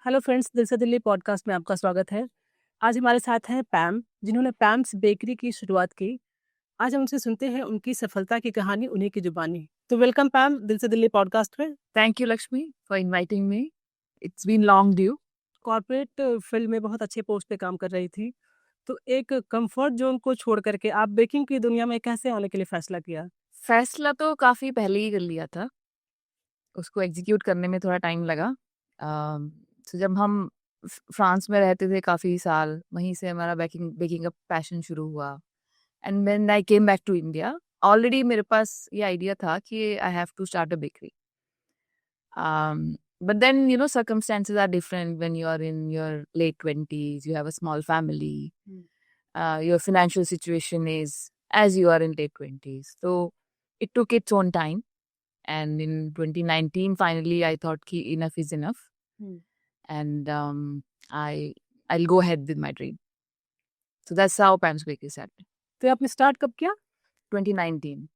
Hello friends, दिल से Delhi podcast में आपका स्वागत है। आज हमारे साथ हैं पैम, जिन्होंने पैम्स बेकरी की शुरुआत की। आज हम उनसे सुनते हैं उनकी सफलता की कहानी उन्हीं की जुबानी। तो वेलकम पैम, दिल से दिल्ली पॉडकास्ट में। Thank you, Lakshmi, for inviting me. It's been long due. Corporate field में बहुत अच्छे पोस्ट पे काम कर रही थी, तो एक कंफर्ट जोन को छोड़ करके आप बेकिंग की दुनिया में कैसे आने के लिए फैसला किया? फैसला तो काफ़ी पहले ही कर लिया था, उसको एग्ज़ीक्यूट करने में थोड़ा टाइम लगा। तो जब हम फ्रांस में रहते थे काफ़ी साल, वहीं से हमारा बेकिंग बेकिंग का पैशन शुरू हुआ। And when I came back to India, already मेरे पास ये आइडिया था कि I have to start a bakery. But then, circumstances are different when you are in your late 20s, you have a small family, your financial situation is as you are in late 20s. So it took its own time. And in 2019, finally, I thought ki enough is enough. And I'll go ahead with my dream. So that's how Pam's Bakery started. तो आपने start कब किया? 2019.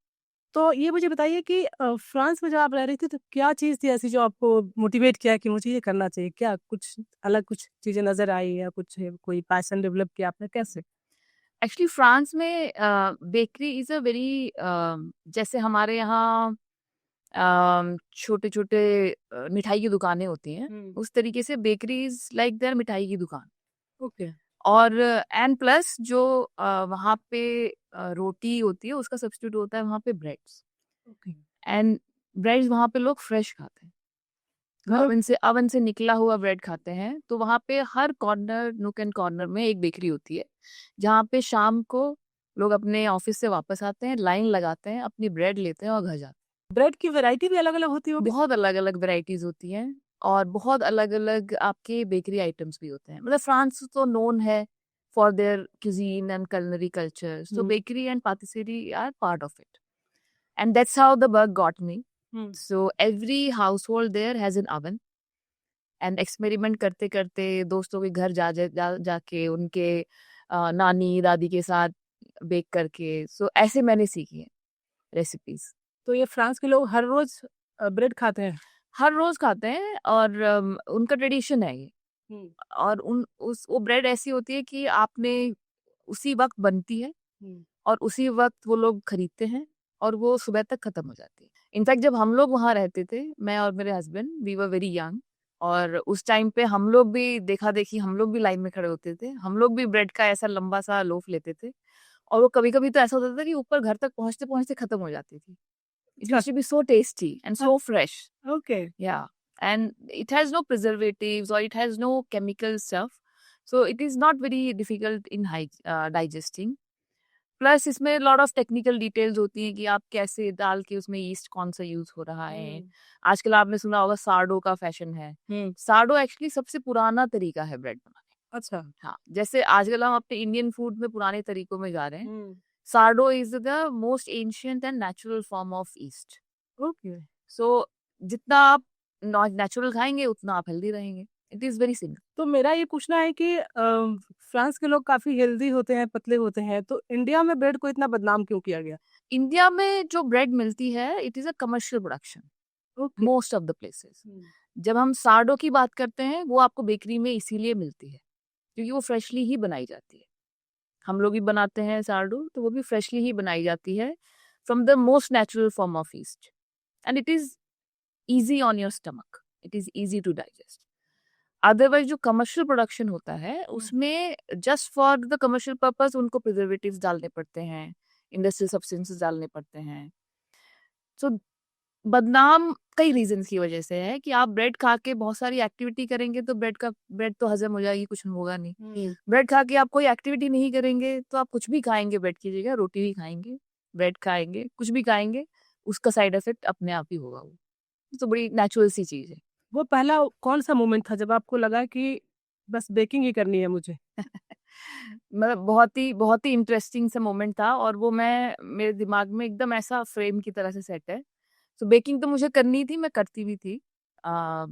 तो ये मुझे बताइए कि France में जब आप रह रही थी तो क्या चीज़ थी ऐसी जो आपको मोटिवेट किया कि मुझे ये करना चाहिए? क्या कुछ अलग कुछ चीज़ें नज़र आई या कुछ कोई पैशन डेवलप किया आपने, कैसे? एक्चुअली फ्रांस में बेकरी इज़ अ वेरी जैसे हमारे यहाँ छोटे छोटे मिठाई की दुकानें होती हैं, उस तरीके से बेकरी इज लाइक देयर मिठाई की दुकान। ओके। और एंड प्लस जो वहाँ पे रोटी होती है उसका सब्स्टिट्यूट होता है वहाँ पे ब्रेड्स। ओके। एंड ब्रेड्स वहाँ पे लोग फ्रेश खाते हैं, मतलब अवन से निकला हुआ ब्रेड खाते हैं। तो वहाँ पे हर कॉर्नर, नुक एंड कॉर्नर में एक बेकरी होती है, जहाँ पे शाम को लोग अपने ऑफिस से वापस आते हैं, लाइन लगाते हैं, अपनी ब्रेड लेते हैं और घर जाते हैं। ब्रेड की वैरायटी भी अलग-अलग होती होगी? बहुत अलग-अलग वैराइटीज होती हैं और बहुत अलग-अलग आपके बेकरी आइटम्स भी होते हैं। मतलब फ्रांस तो नोन है for their cuisine and culinary culture. So bakery and patisserie are part of it. And that's how the bug got me. So every household there has an oven. And experiment करते करते दोस्तों के घर जाके उनके नानी दादी के साथ बेक करके, सो ऐसे मैंने सीखी है रेसिपीज। तो ये फ्रांस के लोग हर रोज़ ब्रेड खाते हैं? हर रोज खाते हैं और उनका ट्रेडिशन है ये। और उन उस वो ब्रेड ऐसी होती है कि आपने उसी वक्त बनती है और उसी वक्त वो लोग खरीदते हैं और वो सुबह तक खत्म हो जाती है। इनफैक्ट जब हम लोग वहाँ रहते थे, मैं और मेरे husband, we were very young, और उस टाइम पे हम लोग भी देखा देखी, हम लोग भी लाइन में खड़े होते थे, हम लोग भी ब्रेड का ऐसा लंबा सा लोफ लेते थे। और वो कभी कभी तो ऐसा होता था कि ऊपर घर तक पहुंचते पहुंचते खत्म हो जाती थी। It used to be so tasty and so fresh. Okay. Yeah, and it has no preservatives or it has no chemical stuff, so it is not very difficult in digesting. Plus इसमें lot of technical details होती हैं कि आप कैसे डाल के उसमें east कौन सा यूज हो रहा है। आजकल आपने सुना होगा सार्डो का फैशन है। सार्डो एक्चुअली सबसे पुराना तरीका है ब्रेड बनाने। अच्छा। हाँ, जैसे आजकल हम अपने इंडियन फूड में पुराने तरीकों में जा रहे हैं, sourdough is the most ancient and natural form of yeast. Okay. So जितना आप नेचुरल खाएंगे उतना आप हेल्दी रहेंगे। It is very simple. तो मेरा ये पूछना है कि फ्रांस के लोग काफ़ी हेल्दी होते हैं, पतले होते हैं, तो इंडिया में ब्रेड को इतना बदनाम क्यों किया गया? इंडिया में जो ब्रेड मिलती है, it is a commercial production okay. Most of the places. जब हम सार्डो की बात करते हैं, वो आपको बेकरी में इसीलिए मिलती है क्योंकि वो फ्रेशली ही बनाई जाती है। हम लोग भी बनाते हैं सार्डो, तो वो भी फ्रेशली ही बनाई जाती है from the most natural form of yeast. And it is easy on your stomach, it is easy to digest. Otherwise जो कमर्शियल प्रोडक्शन होता है, उसमें just for the commercial purpose उनको प्रिजर्वेटिव्स डालने पड़ते हैं, इंडस्ट्रियल सब्सटेंसेस डालने पड़ते हैं। सो बदनाम कई रीजंस की वजह से है कि आप ब्रेड खा के बहुत सारी एक्टिविटी करेंगे तो ब्रेड तो हजम हो जाएगी, कुछ होगा नहीं। ब्रेड खा के आप कोई एक्टिविटी नहीं करेंगे तो आप कुछ भी खाएंगे, ब्रेड की जगह रोटी भी खाएंगे, ब्रेड खाएंगे, कुछ भी खाएंगे, उसका साइड इफेक्ट अपने आप ही होगा। वो तो बड़ी नेचुरल सी चीज है। वो पहला कौन-सा मोमेंट था जब आपको लगा कि बस बेकिंग ही करनी है मुझे? मतलब बहुत ही इंटरेस्टिंग सा मोमेंट था और वो मैं मेरे दिमाग में एकदम ऐसा फ्रेम की तरह से सेट है। तो बेकिंग तो मुझे करनी थी, मैं करती भी थी। अ,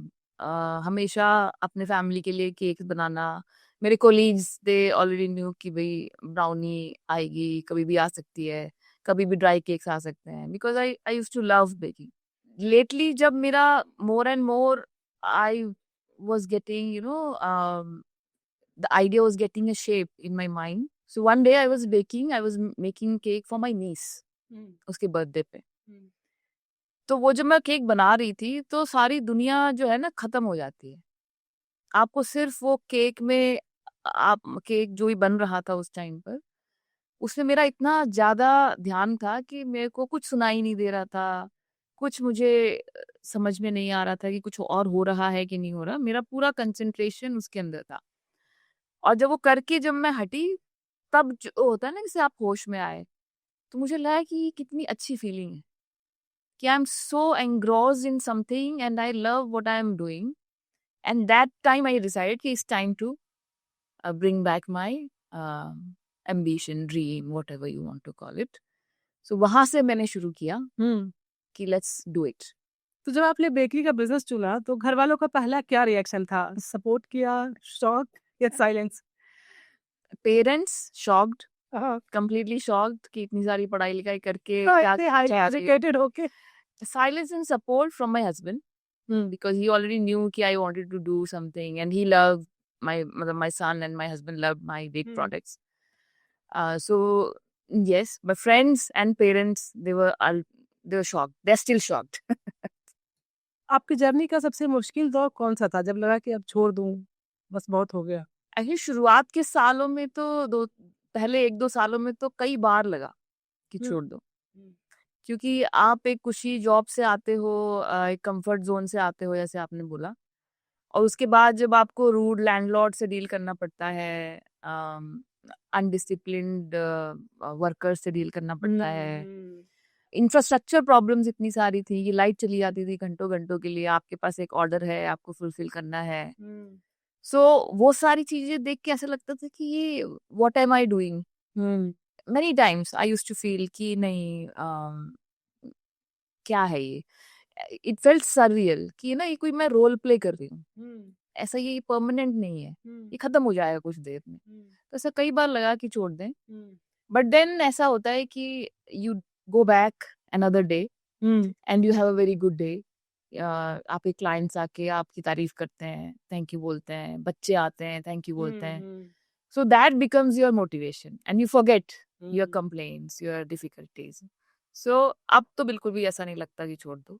हमेशा अपने फैमिली के लिए केक्स बनाना। मेरे कोलीग्स दे ऑलरेडी न्यू कि भाई ब्राउनी आएगी, कभी भी आ सकती है, कभी भी ड्राई केक्स आ सकते हैं, because I used to love baking. Lately जब मेरा more and more I was getting, the idea was getting a shape in my mind. So one day I was making cake for my niece, उसके birthday पे. तो वो जब मैं cake बना रही थी तो सारी दुनिया जो है ना खत्म हो जाती है. आपको सिर्फ वो केक में, आप केक जो भी बन रहा था उस टाइम पर, उसमें मेरा इतना ज्यादा ध्यान था कि मेरे को कुछ सुनाई नहीं दे रहा था, कुछ मुझे समझ में नहीं आ रहा था कि कुछ और हो रहा है कि नहीं हो रहा. मेरा पूरा कंसंट्रेशन उसके अंदर था. और जब वो करके जब मैं हटी, तब जो होता है ना जैसे आप होश में आए, तो मुझे लगा कि ये कितनी अच्छी फीलिंग है कि I am so engrossed in something and I love what I am doing. And that time I decided कि it's time to bring back my ambition, dream, whatever you want to call it. So वहां से मैंने शुरू किया कि let's do it. तो जब आपने बेकरी का बिजनेस चुना तो घर वालों का पहला क्या रिएक्शन था? सपोर्ट किया, शॉक या साइलेंस? Parents shocked, हाँ, completely shocked कि इतनी सारी पढ़ाई लिखाई करके तो क्या इतने हाई क्या एजुकेटेड होके. silence and support from my husband because he already knew कि I wanted to do something and he loved my son and my husband loved my bake products. So yes, my friends and parents, they were shocked. They're still shocked. आपकी journey का सबसे मुश्किल दौर कौन सा था जब लगा कि अब छोड़ दूं, बस बहुत हो गया? एक्चुअली शुरुआत के सालों में तो पहले 1-2 सालों में तो कई बार लगा कि छोड़ दो, क्योंकि आप एक कुशी जॉब से आते हो, एक कंफर्ट जोन से आते हो जैसे आपने बोला, और उसके बाद जब आपको रूड लैंडलॉर्ड से डील करना पड़ता है, अनडिसिप्लिन्ड वर्कर्स से डील करना पड़ता है, इंफ्रास्ट्रक्चर प्रॉब्लम्स इतनी सारी थी कि लाइट चली जाती थी घंटों घंटों के लिए, आपके पास एक ऑर्डर है, आपको फुलफिल करना है. सो वो सारी चीजें देख के ऐसा लगता था कि ये what am I doing. Many times I used to feel कि नहीं, क्या है ये. इट फेल्ट सररियल कि ना ये कोई मैं रोल प्ले कर रही हूँ, ऐसा ये परमानेंट नहीं है, ये खत्म हो जाएगा कुछ देर में. तो ऐसा कई बार लगा कि छोड़ दें, बट देन ऐसा होता है कि you go back another day and you have a very good day. आपके क्लाइंट्स आके आपकी तारीफ करते हैं, थैंक यू बोलते हैं, बच्चे आते हैं, थैंक यू बोलते हैं. So that becomes your motivation and you forget your complaints, your difficulties. So अब तो बिल्कुल भी ऐसा नहीं लगता कि छोड़ दो.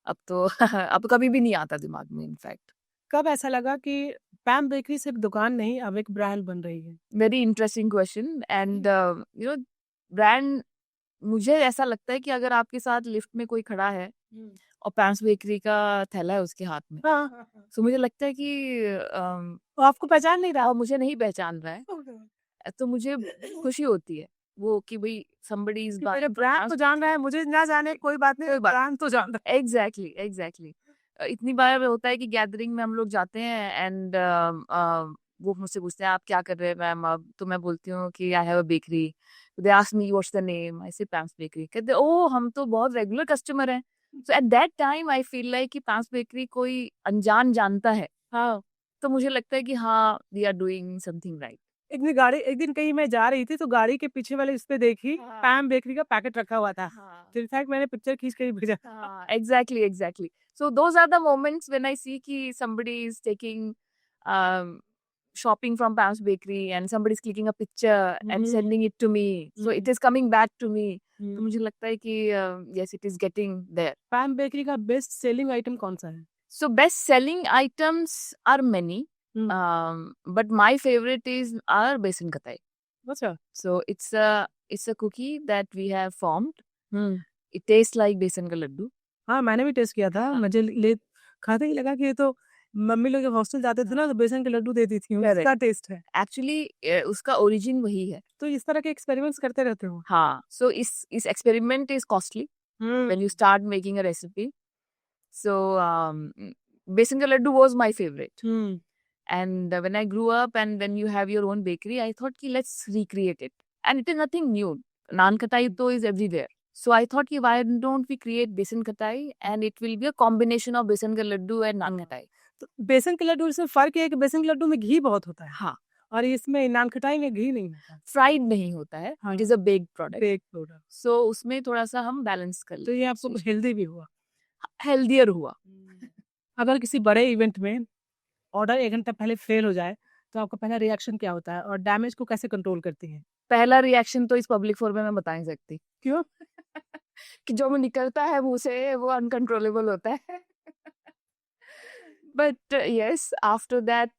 अब तो अब कभी भी नहीं आता दिमाग में. इनफैक्ट कब ऐसा लगा कि पैम बेकरी सिर्फ दुकान नहीं, अब एक ब्रांड बन रही है? Very interesting question. And brand, मुझे ऐसा लगता है कि अगर आपके साथ लिफ्ट में कोई खड़ा है और पैम्स बेकरी का थैला है उसके हाथ में, तो मुझे लगता है कि वो आपको पहचान नहीं रहा? मुझे नहीं पहचान रहा है, तो मुझे खुशी होती है वो कि भाई somebody is मेरे ब्रांड तो जान रहा है, मुझे ना जाने कोई बात नहीं, ब्रांड तो जान रहा है. एग्जैक्टली. इतनी बार होता है कि गैदरिंग में हम लोग जाते हैं एंड वो मुझसे पूछते हैं आप क्या कर रहे हैं मैम अब, तो मैं बोलती हूँ कि I have a bakery. They ask me what's the name, I say Pam's bakery. कहते ओ हम तो बहुत रेगुलर कस्टमर हैं. So at that time I feel like कि पैम्स बेकरी कोई अनजान जानता है. हाँ, तो मुझे लगता है कि हाँ we are doing something right. एक दिन कहीं मैं जा रही थी तो गाड़ी के पीछे वाले इस पे देखी, पैम बेकरी का पैकेट रखा हुआ था. तो इनफैक्ट मैंने पिक्चर खींच के ही भेजा. Exactly. So those are the moments when I see कि somebody is taking shopping from Pam's Bakery and somebody is clicking a picture and sending it to me. So it is coming back to me. तो मुझे लगता है कि yes, it is getting there. पैम bakery का best selling item कौन सा है? So best selling items are many, but my favorite is our besan katai. अच्छा. So it's a cookie that we have formed. It tastes like बेसन का लड्डू. हाँ, मैंने भी टेस्ट किया था. मुझे खाते ही लगा कि ये तो मम्मी लोग जब हॉस्टल जाते थे ना तो बेसन के लड्डू देती थी, उसका टेस्ट है. एक्चुअली उसका ओरिजिन वही है. तो इस तरह के एक्सपेरिमेंट्स करते रहते हो? हाँ. सो इस experiment is costly when you start making a recipe. So बेसन का लड्डू was my favourite. And when I grew up and when you have your own bakery, I thought ki let's recreate it. And it is nothing new. Naan katai to is everywhere. So I thought ki why don't we create besan katai and it will be a combination of besan ka laddu and naan katai. तो बेसन के लड्डू से फर्क है कि बेसन के लड्डू में घी बहुत होता है. हाँ. और इसमें नान खटाई में घी नहीं होता. फ्राइड नहीं होता है. It is a baked product. So उसमें थोड़ा सा हम बैलेंस कर लेते. तो ये आपको हेल्दी भी हुआ, हेल्दियर हुआ. अगर किसी बड़े इवेंट में ऑर्डर 1 घंटा पहले फेल हो जाए तो आपका पहला रिएक्शन क्या होता है और डैमेज को कैसे कंट्रोल करती हैं? पहला रिएक्शन तो इस पब्लिक फोरम में मैं बता नहीं सकती क्यों? कि जो मुँह निकलता है मुँह से वो अनकंट्रोलेबल होता है। But yes, after that,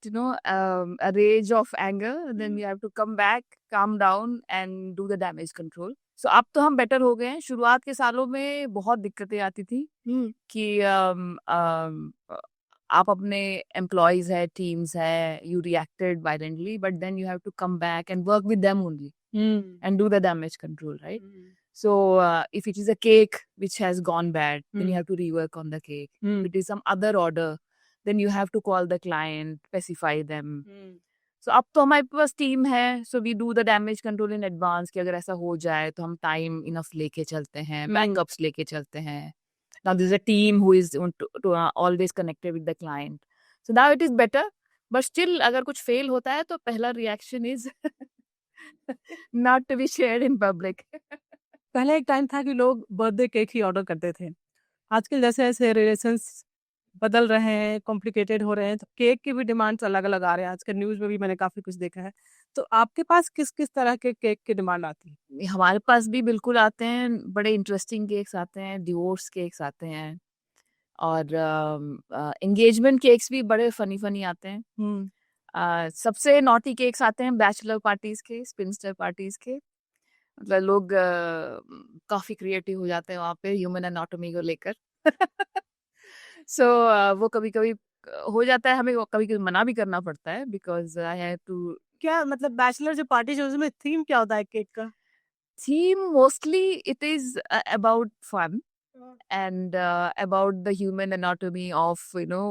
a rage of anger, then you have to come back, calm down and do the damage control. So अब तो हम बेटर हो गए हैं। शुरुआत के सालों में बहुत दिक्कतें आती थी कि आप अपने एम्प्लॉयज है, टीम्स है, you reacted violently, but then you have to come back and work with them only and do the damage control, right? So if it is a cake which has gone bad, then you have to rework on the cake. If it is some other order, then you have to call the client, specify them. So अब तो हमारे पास team है, so we do the damage control in advance कि अगर ऐसा हो जाए तो हम time enough लेके चलते हैं, backups लेके चलते हैं. Now there's a team who is always connected with the client. So now it is better, but still अगर कुछ fail होता है तो पहला reaction is not to be shared in public. पहले एक टाइम था कि लोग बर्थडे केक ही ऑर्डर करते थे। आजकल जैसे ऐसे रिलेशंस बदल रहे हैं, कॉम्प्लिकेटेड हो रहे हैं, तो केक की भी डिमांड्स अलग-अलग आ रहे हैं। आजकल न्यूज़ में भी मैंने काफ़ी कुछ देखा है। तो आपके पास किस-किस तरह के केक की डिमांड आती है? हमारे पास भी बिल्कुल आते हैं, बड़े इंटरेस्टिंग केक्स आते हैं, डिवोर्स केक्स आते हैं और एंगेजमेंट केक्स भी बड़े फनी आते हैं। सबसे नॉटी केक्स आते हैं बैचलर पार्टीज के, स्पिंस्टर पार्टीज के। मतलब लोग काफी क्रिएटिव हो जाते हैं वहाँ पे ह्यूमन एनाटॉमी को लेकर। सो वो कभी कभी हो जाता है, हमें कभी कभी मना भी करना पड़ता है बिकॉज आई हैव टू। क्या मतलब बैचलर जो पार्टी है उसमें थीम क्या होता है केक का? Theme mostly it is about fun and about the human anatomy of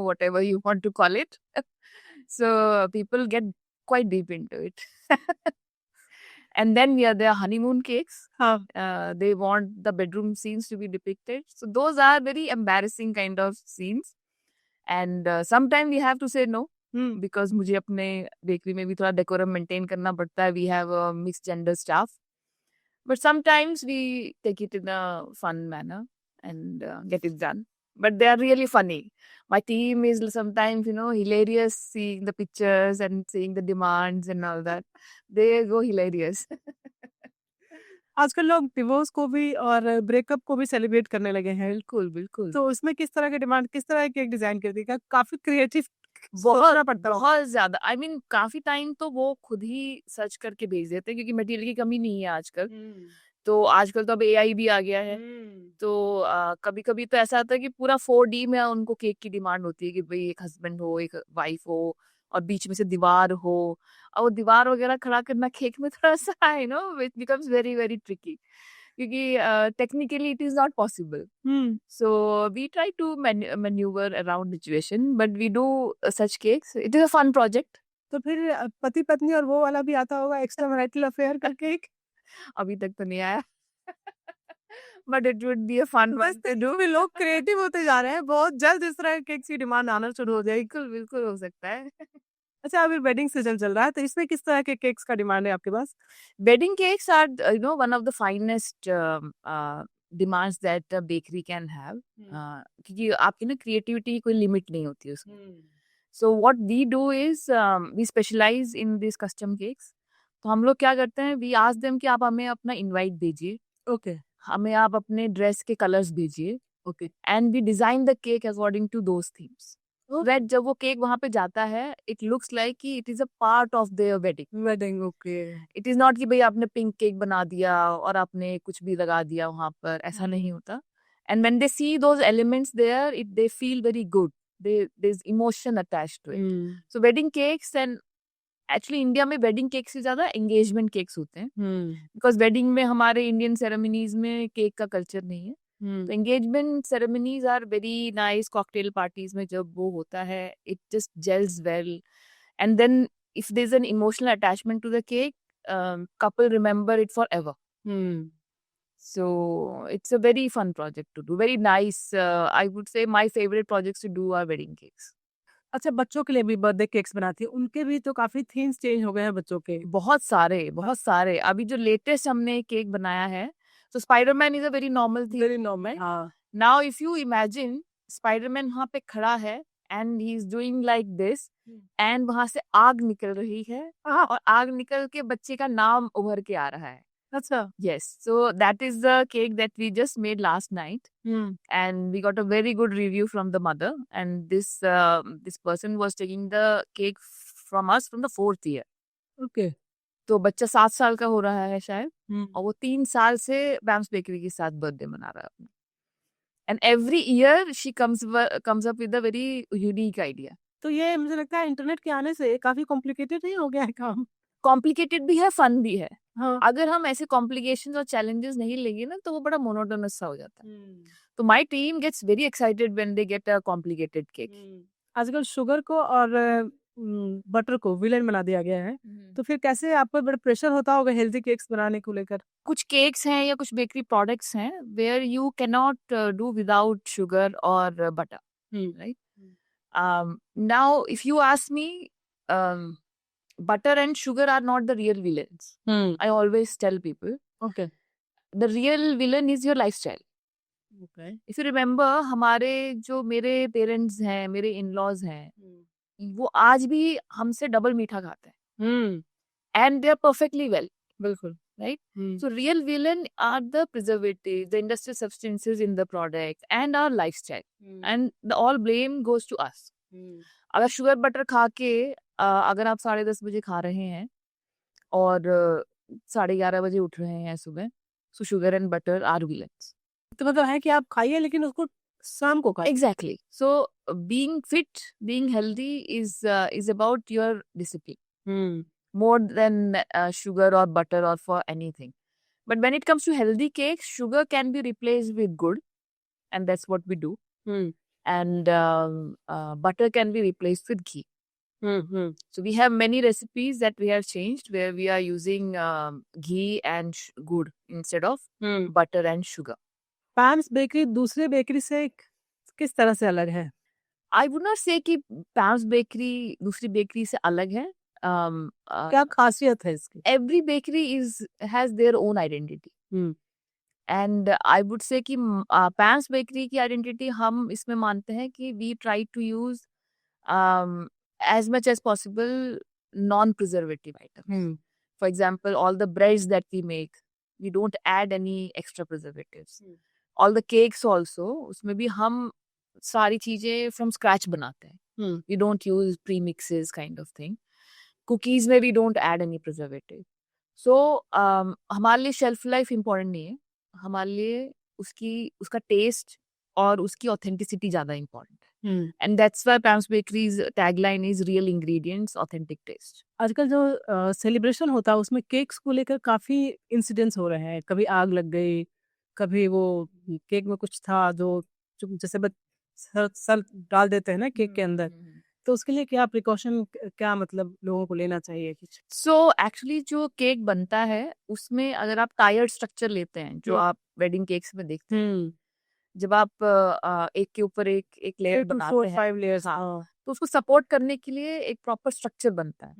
whatever you want to call it. So people get quite deep into it. And then there are honeymoon cakes. They want the bedroom scenes to be depicted, so those are very embarrassing kind of scenes, and sometimes we have to say no because मुझे अपने bakery में भी थोड़ा decorum maintain करना पड़ता है. We have a mixed gender staff, but sometimes we take it in a fun manner and get it done. But they are really funny. My team is sometimes, hilarious seeing the pictures and seeing the demands and all that. They go hilarious. आजकल लोग divorce को भी और breakup को भी celebrate करने लगे हैं। बिल्कुल बिल्कुल। तो उसमें किस तरह की डिमांड, किस तरह की डिजाइन कर दी? काफी क्रिएटिव बहुत ज्यादा। आई मीन काफी टाइम तो वो खुद ही सर्च करके भेज देते हैं क्योंकि मटेरियल की कमी नहीं है आजकल। तो आजकल तो अब एआई भी आ गया है। तो कभी कभी तो ऐसा आता है कि पूरा 4D में उनको केक की डिमांड होती है कि भाई एक हस्बैंड हो, एक वाइफ हो और बीच में से दीवार हो, और वो दीवार वगैरह खड़ा करना केक में थोड़ा सा it becomes very very tricky क्योंकि technically it is not possible. So we try to maneuver around the situation, but we do such cakes. It is a fun project. तो फिर पति पत्नी और वो वाला भी आता होगा, एक्स्ट्रा मैरिटल अफेयर का केक? अभी तक तो नहीं आया but it would be a fun one to do. भी लोग क्रिएटिव होते जा रहे हैं, बहुत जल्द इस तरह के केक्स की डिमांड आना शुरू हो जाएगी। बिल्कुल बिल्कुल हो सकता है. अच्छा, अभी वेडिंग सीजन चल रहा है तो इसमें किस तरह के केक्स का डिमांड है आपके पास? Wedding cakes are one of the finest demands that a bakery can have, क्योंकि आपकी ना क्रिएटिविटी की कोई लिमिट नहीं होती उसमें. So what we do is we specialise in this custom cakes. तो हम लोग क्या करते हैं, वी आस्क देम कि आप हमें अपना इनवाइट भेजिए. ओके. हमें आप अपने ड्रेस के कलर्स भेजिए. Okay. And we design the cake according to those themes. That जब वो केक वहां पे जाता है, इट लुक्स लाइक कि it is a part of their wedding. Okay. It is not कि भाई आपने पिंक केक बना दिया और आपने कुछ भी लगा दिया वहां पर, ऐसा नहीं होता. And when they see those elements there, it they feel very good. There is emotion attached to it. So wedding cakes, and actually India में वेडिंग केक से ज्यादा एंगेजमेंट केक्स होते हैं बिकॉज वेडिंग में हमारे इंडियन सेरेमनीज में cake का culture नहीं है. तो engagement ceremonies are very nice. Cocktail parties में जब वो होता है, it just gels well. And then if there is an emotional attachment to the cake, couple remember it forever. So it's a very fun project to do, very nice. I would say my favorite projects to do are wedding cakes. अच्छा, बच्चों के लिए भी birthday cakes बनाती है, उनके भी तो काफी थीम्स चेंज हो गए हैं बच्चों के. बहुत सारे. अभी जो लेटेस्ट हमने केक बनाया है, so Spider-Man is a very normal thing. Very normal. Now if you imagine Spider-Man वहाँ पे खड़ा है and he's doing like this, Hmm. and वहां से आग निकल रही है हाँ, और आग निकल के बच्चे का नाम उभर के आ रहा है. अच्छा. Yes, so that is the cake that we just made last night, Hmm. and we got a very good review from the mother. And this person was taking the cake from us from the 4th year. Okay. तो बच्चा 7 साल का हो रहा है शायद, Hmm. और वो 3 साल से बैम्स बेकरी के साथ बर्थडे मना रहा है अपना. And every year she comes up with a very unique idea. तो ये मुझे लगता है इंटरनेट के आने से काफी कॉम्प्लिकेटेड नहीं हो गया है काम? कॉम्प्लिकेटेड भी है, फन भी है. हाँ. अगर हम ऐसे कॉम्प्लिकेशंस और चैलेंजेस नहीं लेंगे ना, तो वो बड़ा मोनोटोनस सा हो जाता है. Hmm. तो my team gets very excited when they get a complicated cake. आजकल शुगर को और बटर को विलेन बना दिया गया है, तो फिर कैसे आपको बड़ा प्रेशर होता होगा हेल्दी केक्स बनाने को लेकर? कुछ केक्स हैं या कुछ बेकरी प्रोडक्ट्स हैं where you can not do without sugar और butter, right? Now if you ask me, butter and sugar are not the real villains. I always tell people Okay. the real villain is your lifestyle. Okay. If you remember, हमारे जो मेरे parents हैं, मेरे in-laws हैं, वो आज भी हमसे डबल मीठा खाते हैं, and they are perfectly well, बिल्कुल. right? So real villain are the preservatives, the industrial substances in the product, and our lifestyle, and the all blame goes to us. अगर शुगर बटर खा के अगर आप 10:30 बजे खा रहे हैं और 11:30 बजे उठ रहे हैं सुबह, so sugar and butter are villains. तो मतलब है कि आप खाइए लेकिन उसको शाम को खाइए. Exactly. So being fit, being healthy is about your discipline more than sugar or butter or for anything. But when it comes to healthy cakes, sugar can be replaced with gur, and that's what we do. And butter can be replaced with ghee. So we have many recipes that we have changed where we are using ghee and gur instead of butter and sugar. Pam's bakery दूसरे bakery से किस तरह से अलग है? I would not say कि Pam's bakery दूसरी bakery से अलग है. क्या खासियत है इसकी? Every bakery has their own identity. And I would say कि पैम्स बेकरी की आइडेंटिटी हम इसमें मानते हैं कि we try to use as much as possible non-preservative items. For example, all the breads that we make, we don't add any extra preservatives. All the cakes also, उसमें भी हम सारी चीजें from scratch बनाते हैं. We don't use premixes kind of thing. Cookies में we don't add any preservative. So हमारे लिए shelf life important नहीं है. हमारे लिए उसका taste और उसकी authenticity ज़्यादा important है. And that's why Pam's Bakery's tagline is real ingredients, authentic taste. आजकल जो सेलिब्रेशन होता है उसमें केक्स को लेकर काफी इंसिडेंट्स हो रहे हैं. कभी आग लग गई, कभी वो केक में कुछ था जो जैसे सर डाल देते हैं ना केक के अंदर, तो उसके लिए क्या प्रिकॉशन, क्या मतलब लोगों को लेना चाहिए कुछ? So actually जो केक बनता है उसमें अगर आप टायर्ड स्ट्रक्चर लेते हैं जो आप वेडिंग केक्स में देखते हैं, जब आप एक के ऊपर एक लेयर बनाते हैं, 5 लेयर्स, तो उसको सपोर्ट करने के लिए एक प्रॉपर स्ट्रक्चर बनता है.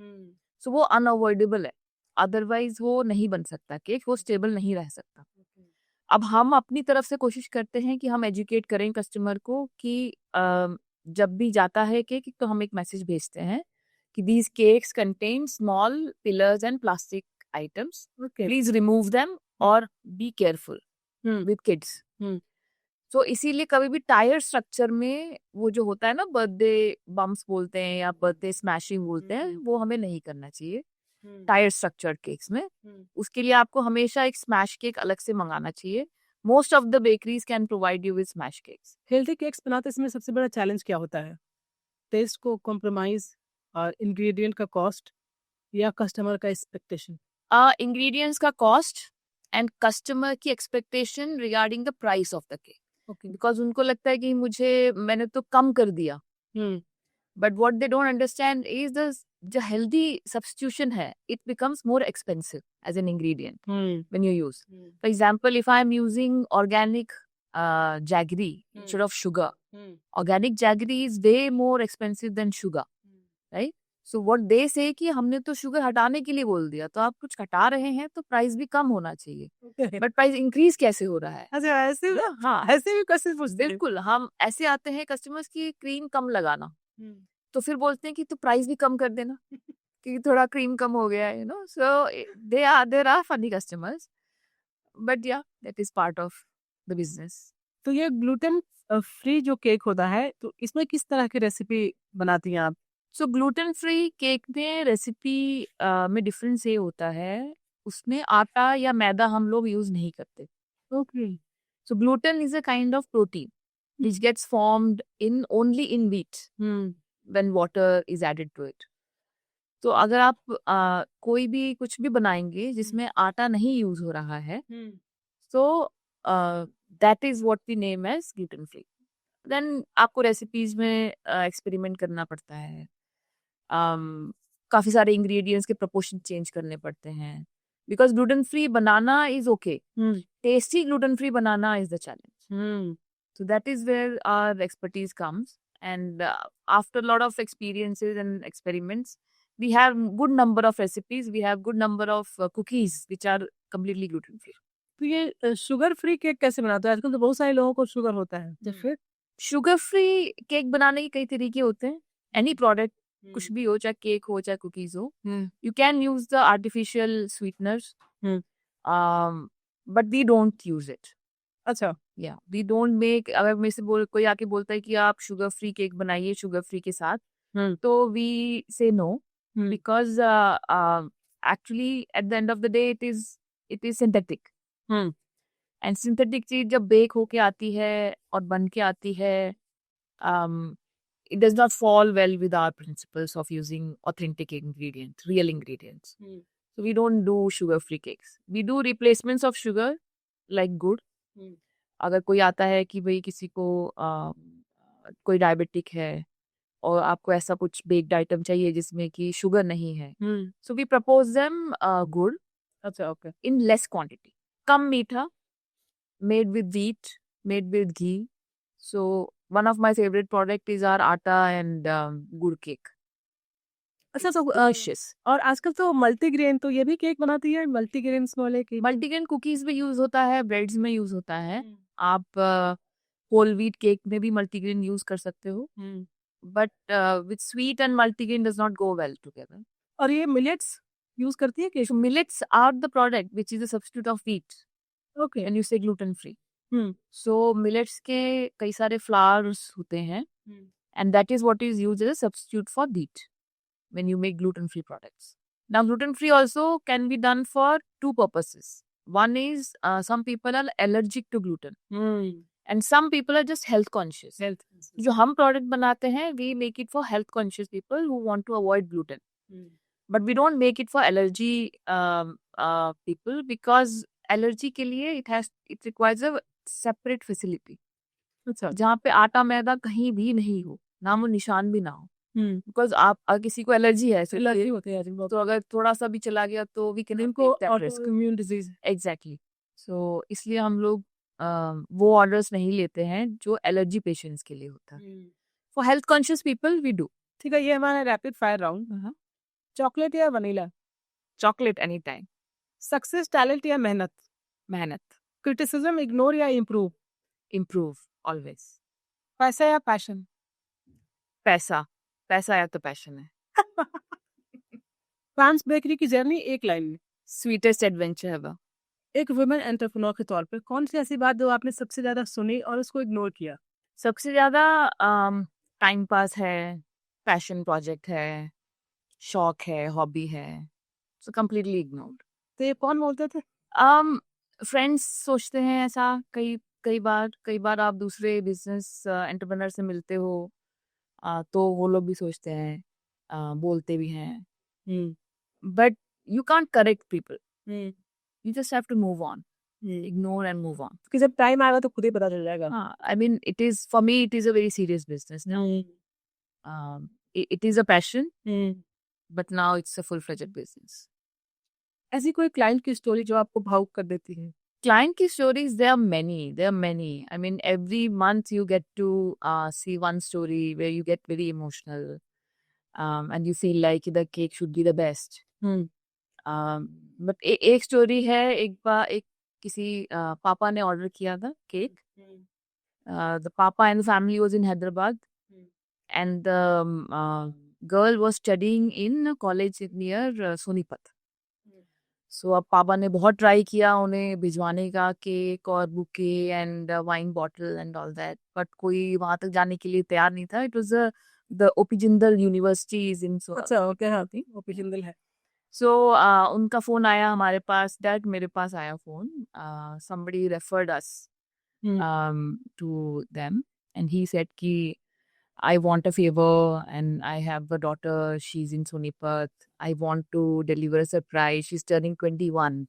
सो वो अनअवॉइडेबल है, अदरवाइज वो नहीं बन सकता केक, वो स्टेबल नहीं रह सकता. अब हम अपनी तरफ से कोशिश करते हैं कि हम एजुकेट करें कस्टमर को कि जब भी जाता है केक तो हम एक मैसेज भेजते हैं कि these cakes contain small pillars and plastic items. Please remove them or be careful with kids. So इसीलिए कभी भी टायर स्ट्रक्चर में वो जो होता है ना बर्थडे बम्स बोलते हैं या बर्थडे स्मैशिंग बोलते हैं, वो हमें नहीं करना चाहिए टायर स्ट्रक्चर्ड केक्स में. उसके लिए आपको हमेशा एक स्मैश केक अलग से मंगाना चाहिए. Most of the bakeries can provide you with smash cakes. Healthy cakes बनाते समय सबसे बड़ा चैलेंज क्या होता है? टेस्ट को कॉम्प्रोमाइज और इंग्रेडिएंट का कॉस्ट या कस्टमर का एक्सपेक्टेशन? इंग्रेडिएंट्स का कॉस्ट एंड कस्टमर की expectation regarding the price of the cake. Because उनको लगता है कि मैंने तो कम कर दिया, but what they don't understand is the जो हेल्दी सब्स्टिट्यूशन है, it becomes more expensive as an ingredient when you use. For example, if I am using organic jaggery instead of sugar, organic jaggery is way more expensive than sugar, right? So what they से कि हमने तो sugar हटाने के लिए बोल दिया, तो आप कुछ घटा रहे हैं तो प्राइस भी कम होना चाहिए, बट प्राइस इंक्रीज कैसे हो रहा है अच्छा, ऐसे ना? हाँ, ऐसे भी क्वेश्चन पूछते हैं। बिल्कुल। हम ऐसे आते हैं कस्टमर्स की क्रीम कम लगाना, हम्म। तो फिर बोलते हैं कि तो प्राइस भी कम कर देना क्योंकि थोड़ा क्रीम कम हो गया है, so there are funny customers, but yeah that is part of the business. तो ये ग्लूटेन फ्री जो केक होता है, तो इसमें किस तरह की रेसिपी बनाती हैं आप? सो ग्लूटेन फ्री केक में रेसिपी में डिफरेंस ये होता है, उसमें आटा या मैदा हम लोग यूज नहीं करते। Okay. So gluten is a kind of protein which gets formed in only in wheat hmm. when water is added to it. तो अगर आप कोई भी कुछ भी बनाएंगे जिसमें आटा नहीं यूज हो रहा है, तो that is what we name as gluten free. Then आपको रेसिपीज में एक्सपेरिमेंट करना पड़ता है, काफी सारे इंग्रेडिएंट्स के प्रोपोर्शन चेंज करने पड़ते हैं, because gluten free banana is okay, tasty gluten free banana is the challenge. So that is where our expertise comes. And after a lot of experiences and experiments, we have good number of recipes. We have good number of cookies which are completely gluten free. तो ये sugar free cake कैसे बनाते हैं? आजकल तो बहुत सारे लोगों को शुगर होता है, तो फिर शुगर फ्री केक बनाने के कई तरीके होते हैं। एनी प्रोडक्ट कुछ भी हो, चाहे केक हो चाहे कुकीज हो, you can use the artificial sweeteners, but we don't use it. अच्छा। या वी डोंट मेक, अगर मेरे से कोई आके बोलता है कि आप शुगर फ्री केक बनाइए शुगर फ्री के साथ, तो we say no, because actually at the end of the day it is synthetic, and synthetic चीज जब बेक होके आती है और बन के आती है, it does not fall well with our principles of using authentic ingredients, real ingredients. So we don't do sugar free cakes. We do replacements of sugar like good. अगर कोई आता है कि भाई किसी को कोई डायबिटिक है और आपको ऐसा कुछ बेक्ड आइटम चाहिए जिसमें कि शुगर नहीं है, सो वी प्रपोज देम गुड़, अच्छा, ओके। इन लेस क्वांटिटी, कम मीठा, made with wheat, made with ghee. So one of my favorite product is our atta and gur cake. अच्छा, तो Delicious. और आजकल तो मल्टीग्रेन, तो ये भी केक बनाती है मल्टीग्रेन वाले केक? मल्टीग्रेन कुकीज में यूज होता है, ब्रेड्स में यूज होता है, आप होल व्हीट केक में भी मल्टीग्रेन यूज कर सकते हो, but with sweet and multigrain does not go well together. और ये मिलेट्स यूज करती है cake? So millets are the product which is a substitute of wheat okay. when you say gluten free. So millets के कई सारे flours होते हैं, and that is what is used as a substitute for wheat when you make gluten free products. Now gluten free also can be done for two purposes. One is some people are allergic to gluten, and some people are just health conscious. जो हम product बनाते हैं, we make it for health conscious people who want to avoid gluten. But we don't make it for allergy people, because allergy के लिए it requires a separate facility. अच्छा। जहाँ पे आटा मैदा कहीं भी नहीं हो, नाम और निशान भी ना हो, बिकॉज आप अगर किसी को एलर्जी है, एलर्जी होती है आजकल, तो अगर थोड़ा सा भी चला गया तो वी कैन इनको ऑटोइम्यून डिजीज। एग्जैक्टली। सो इसलिए हम लोग वो ऑर्डर्स नहीं लेते हैं जो एलर्जी पेशेंट्स के लिए होता है। For health conscious people we do. ठीक है, ये हमारा रैपिड फायर राउंड। चॉकलेट या vanilla? Chocolate any time. Success talent या मेहनत? मेहनत। क्रिटिसिज्म इग्नोर या इम्प्रूव? Improve always. पैसा या पैशन? पैसा। पैसा या तो पैशन है। पैम्स बेकरी की जर्नी एक लाइन में। Sweetest adventure ever. एक वुमेन एंटरप्रेन्योर के तौर पे कौन सी ऐसी बात जो आपने सबसे ज्यादा सुनी और उसको इग्नोर किया? सबसे ज्यादा टाइम पास है, पैशन प्रोजेक्ट है, शौक है, हॉबी है, सो कम्प्लीटली इग्नोर्ड। तो ये कौन बोलते थे? फ्रेंड्स सोचते हैं ऐसा, कई बार आप दूसरे बिजनेस एंटरप्रेन्योर से मिलते हो, तो वो लोग भी सोचते हैं, बोलते भी हैं, but you can't correct people, you just have to move on, ignore and move on. कि जब टाइम आएगा तो खुद ही पता चल जाएगा। हाँ, I mean it is, for me it is a very serious business now. It is a passion, but now it's a full fledged business. ऐसी कोई क्लाइंट की स्टोरी जो आपको भावुक कर देती है? Client की stories, there are many. I mean, every month you get to see one story where you get very emotional. and you feel like the cake should be the best. Hmm But एक story है, एक बार एक किसी पापा ने order किया था cake. The papa and the family was in Hyderabad, and the girl was studying in a college near Sonipat. सो अब पापा ने बहुत ट्राई किया उन्हें भिजवाने का, केक और bouquet and wine bottle and all that, but कोई वहां तक जाने के लिए तैयार नहीं था. It was the OP Jindal university is in. अच्छा ओके हाँ थी ओपी जिंदल है. सो उनका फोन आया हमारे पास, डैड मेरे पास आया phone, somebody referred us to them, and he said ki I want a favor and I have a daughter, she's in Sonipat. I want to deliver a surprise. She's turning 21.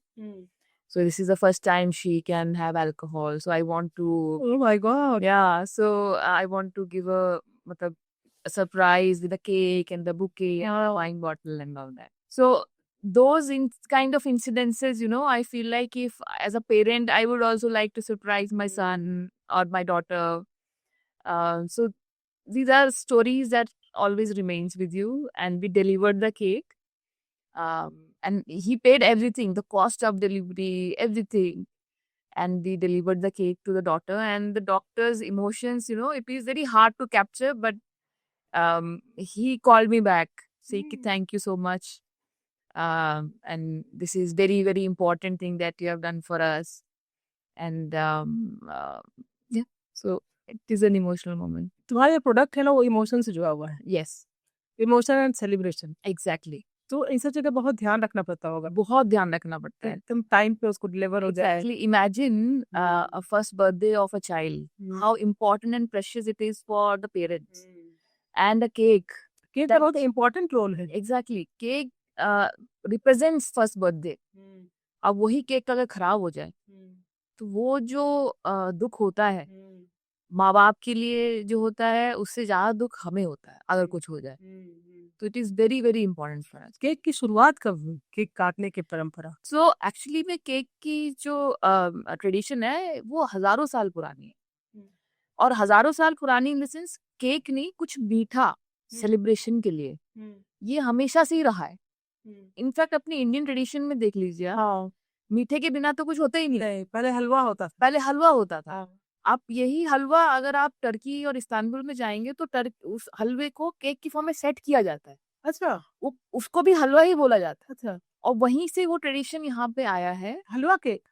So this is the first time she can have alcohol. So I want to, oh my god, yeah, so I want to give a matlab, a surprise with a cake and the bouquet and a wine bottle and all that. So those kind of incidences, you know, I feel like if as a parent I would also like to surprise my son or my daughter. So these are stories that always remains with you. And we delivered the cake, and he paid everything, the cost of delivery, everything, and we delivered the cake to the daughter. And the doctor's emotions, you know, it is very hard to capture, but he called me back saying thank you so much, and this is very very important thing that you have done for us. And yeah, so it is an emotional moment. तुम्हारा जो product है ना वो emotion से जुड़ा हुआ है. Yes, emotion and celebration. exactly. तो इन सब जगह बहुत ध्यान रखना पड़ता होगा, बहुत ध्यान रखना पड़ता है. एकदम टाइम पे उसको डिलीवर हो जाए. Exactly. Imagine a first birthday of a child. How important and precious it is for the parents. And a cake. Cake का बहुत इम्पोर्टेंट रोल है. Exactly. Cake represents first birthday. अब वही केक अगर खराब हो जाए तो वो जो दुख होता है माँ बाप के लिए जो होता है उससे ज्यादा दुख हमें होता है अगर कुछ हो जाए. तो it is very very important for us. Cake की शुरुआत कब हुई, केक काटने की परंपरा? सो एक्चुअली में केक की जो ट्रेडिशन है वो हजारों साल पुरानी है. और हजारों साल पुरानी इन द सेंस केक नहीं, कुछ मीठा सेलिब्रेशन के लिए ये हमेशा से ही रहा है. इनफैक्ट अपनी इंडियन ट्रेडिशन में देख लीजिए, मीठे के बिना तो कुछ होता ही नहीं. पहले हलवा होता था. पहले हलवा होता था. आप यही हलवा अगर आप टर्की और इस्तांबुल में जाएंगे तो उस हलवे को केक की फॉर्म में सेट किया जाता है. अच्छा, उसको भी हलवा ही बोला जाता है. अच्छा, और वहीं से वो ट्रेडिशन यहाँ पे आया है. हलवा केक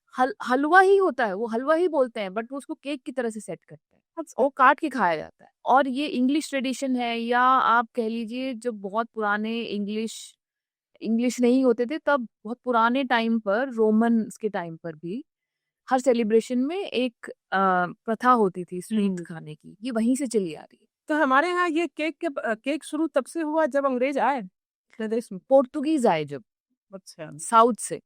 हलवा ही होता है, वो हलवा ही बोलते हैं, बट वो उसको केक की तरह से सेट करते हैं. अच्छा. और काट के खाया जाता है. और ये इंग्लिश ट्रेडिशन है, या आप कह लीजिए जो बहुत पुराने इंग्लिश नहीं होते थे तब बहुत पुराने टाइम पर, रोमन के टाइम पर भी हर सेलिब्रेशन में एक प्रथा होती थी स्वीट खाने की. ये वहीं से चली आ रही है. तो हमारे यहाँ ये केक शुरू तब से हुआ जब अंग्रेज आए प्रदेश में. पोर्तुगीज आए जब. अच्छा, साउथ से.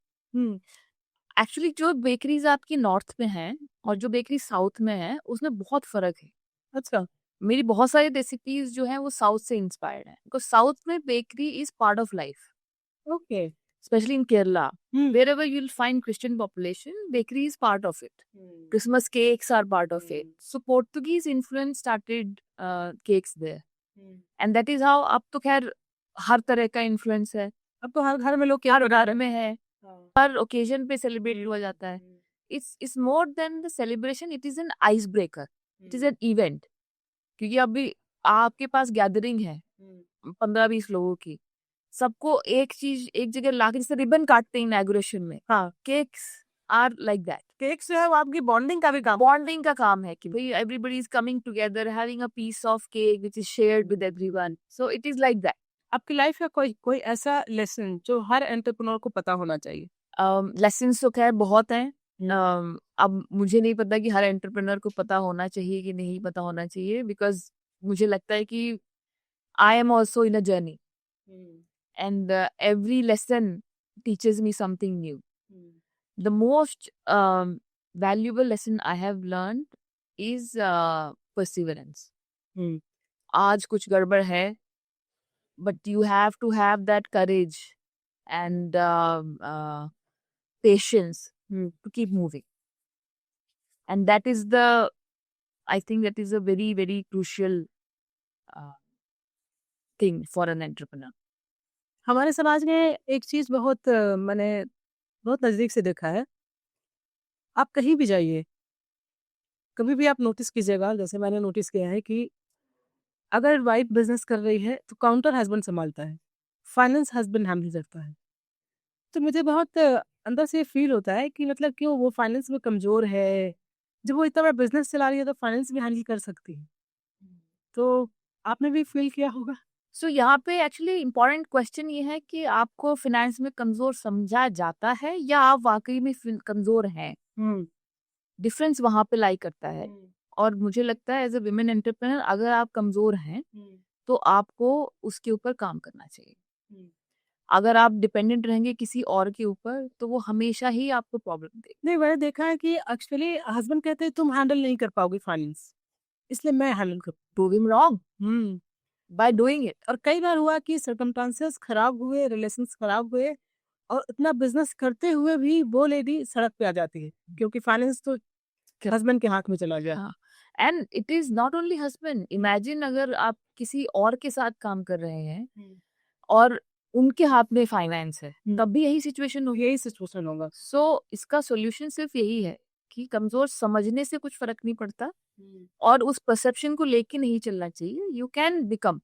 एक्चुअली जो बेकरीज आपकी नॉर्थ में हैं और जो बेकरी साउथ में है उसमें बहुत फर्क है. अच्छा. मेरी बहुत सारी रेसिपीज जो हैं वो साउथ से इंस्पायर्ड हैं, बिकॉज साउथ में bakery is part of life. Okay. Especially in Kerala, wherever you'll find Christian population, bakery is part of it. Christmas cakes are part of it. So Portuguese influence started cakes there, and that is how अब तो खैर हर तरह का influence है. अब तो हर घर में लोग हर घर में है, हर occasion पे celebrate हुआ जाता है. It's more than the celebration. It is an icebreaker. It is an event. क्योंकि अभी आपके पास गैदरिंग है 15-20 लोगों की, सबको एक चीज एक जगह लाके, जैसे रिबन काटते हैं इनॉग्रेशन में. हाँ, cakes are like that. Cakes जो है वो आपकी बॉन्डिंग का काम है कि भाई everybody is coming together, having a piece of cake which is shared with everyone. So it is like that. आपकी लाइफ का कोई ऐसा लेसन जो हर एंटरप्रेन्योर को पता होना चाहिए? लेसन्स तो खैर बहुत हैं. अब मुझे नहीं पता कि हर एंटरप्रेन्योर को पता होना चाहिए कि नहीं पता होना चाहिए, बिकॉज मुझे लगता है कि I am also in a journey. And every lesson teaches me something new. The most valuable lesson I have learned is perseverance. आज कुछ गड़बड़ है, but you have to have that courage and patience to keep moving. And that is I think that is a very, very crucial thing for an entrepreneur. हमारे समाज में एक चीज बहुत मैंने बहुत नजदीक से देखा है। आप कहीं भी जाइए, कभी भी आप नोटिस कीजिएगा, जैसे मैंने नोटिस किया है कि अगर वाइफ बिजनेस कर रही है तो काउंटर हस्बैंड संभालता है, फाइनेंस हस्बैंड हैंडल करता है। तो मुझे बहुत अंदर से फील होता है कि मतलब क्यों वो फाइनेंस में कमजोर है, जब वो इतना बड़ा बिजनेस चला रही है तो फाइनेंस भी हैंडल कर सकती है। तो आपने भी फील किया होगा। So यहाँ पे एक्चुअली इम्पोर्टेंट क्वेश्चन ये है कि आपको फाइनेंस में कमजोर समझा जाता है या आप वाकई में कमजोर हैं। डिफरेंस वहां पे लाई करता है। और मुझे लगता है एज अ विमेन एंटरप्रेन्योर अगर आप कमजोर हैं तो आपको उसके ऊपर काम करना चाहिए। अगर आप डिपेंडेंट रहेंगे किसी और के ऊपर तो वो हमेशा ही आपको प्रॉब्लम देगा। नहीं, मैंने देखा है कि एक्चुअली हस्बैंड कहते हैं तुम हैंडल नहीं कर पाओगे फाइनेंस, इसलिए मैं हैंडल कर। Prove him wrong by doing it. और कई बार हुआ कि सर्कमस्टांसेस खराब हुए, रिलेशंस खराब हुए, और इतना बिजनेस करते हुए भी वो लेडी सड़क पे आ जाती है क्योंकि फाइनेंस तो हस्बैंड के हाथ में चला गया। हाँ, and it is not only husband. Imagine अगर आप किसी और के साथ काम कर रहे हैं और उनके हाथ में फाइनेंस है, तब भी यही सिचुएशन होगी। यही सिचुएशन होगा। सो इसका सॉल्यूशन सिर्फ यही है कि कमजोर समझने से कुछ फर्क नहीं पड़ता और उस परसेप्शन को लेके नहीं चलना चाहिए। यू कैन बिकम,